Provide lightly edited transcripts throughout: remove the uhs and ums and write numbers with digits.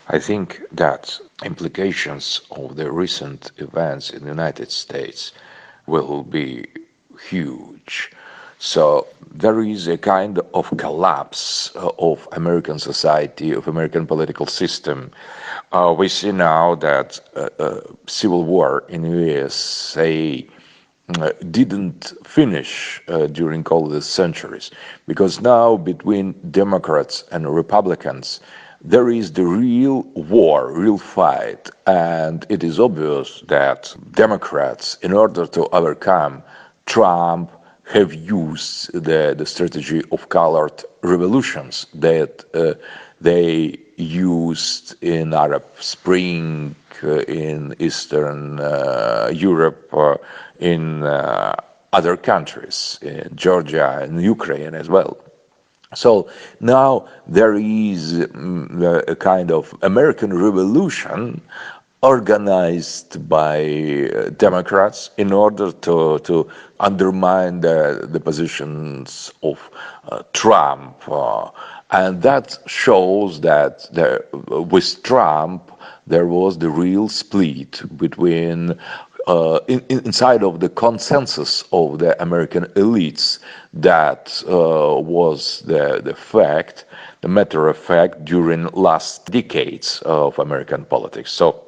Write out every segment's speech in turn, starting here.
I think that implications of the recent events in the United States will be huge. So there is a kind of collapse of American society, of American political system. We see now that civil war in the USA didn't finish during all the centuries, because now between Democrats and Republicans there is the real war, real fight, and it is obvious that Democrats, in order to overcome Trump, have used the strategy of colored revolutions that they used in Arab Spring, in Eastern Europe, in other countries, in Georgia and Ukraine as well. So now there is a kind of American revolution organized by Democrats in order to undermine the positions of Trump. And that shows that with Trump there was the real split between inside of the consensus of the American elites. That was the fact, the matter of fact, during last decades of American politics. So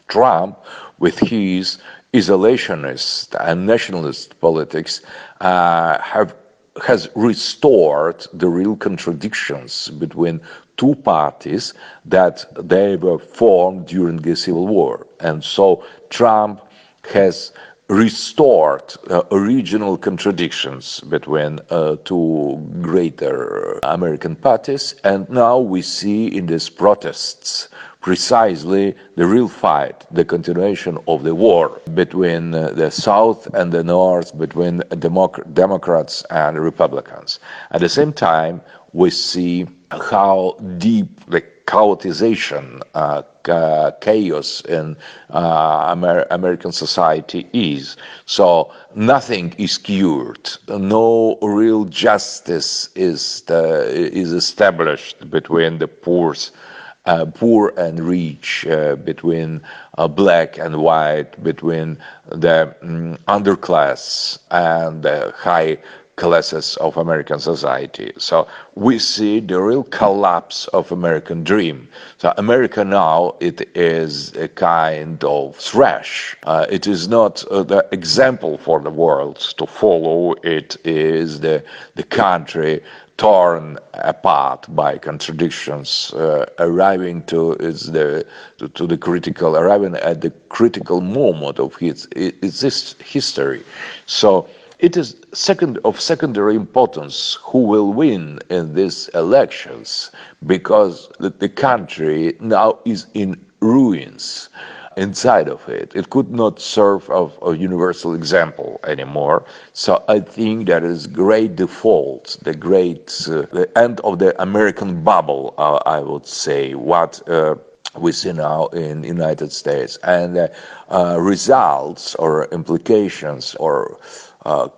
Trump, with his isolationist and nationalist politics, has restored the real contradictions between two parties that they were formed during the Civil War. And so Trump has restored original contradictions between two greater American parties, and now we see in these protests precisely the real fight, the continuation of the war between the South and the North, between Democrats and Republicans. At the same time, we see how deep the chaotization, chaos in American society is. So nothing is cured. No real justice is established between the poor and rich, between black and white, between the underclass and the high classes of American society. So we see the real collapse of American dream. So America now, it is a kind of trash. It is not the example for the world to follow. It is the country torn apart by contradictions, arriving arriving at the critical moment of its history. So it is of secondary importance who will win in these elections, because the country now is in ruins inside of it. It could not serve as a universal example anymore. So I think that is great default, the end of the American bubble, I would say, what we see now in the United States. And results or implications or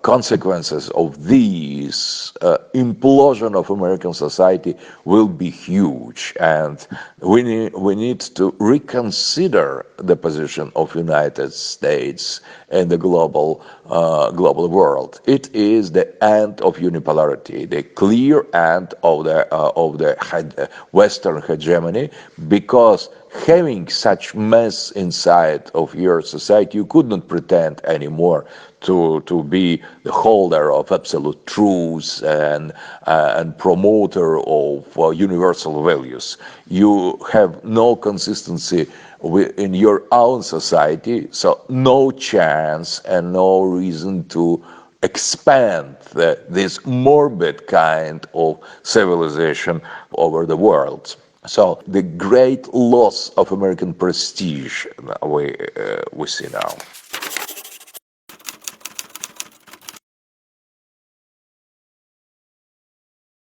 consequences of these implosion of American society will be huge, and we need to reconsider the position of United States in the global world. It is the end of unipolarity, the clear end of the Western hegemony, because having such mess inside of your society, you could not pretend anymore to be the holder of absolute truths and promoter of universal values. You have no consistency in your own society, so no chance and no reason to expand this morbid kind of civilization over the world. So the great loss of American prestige we see now.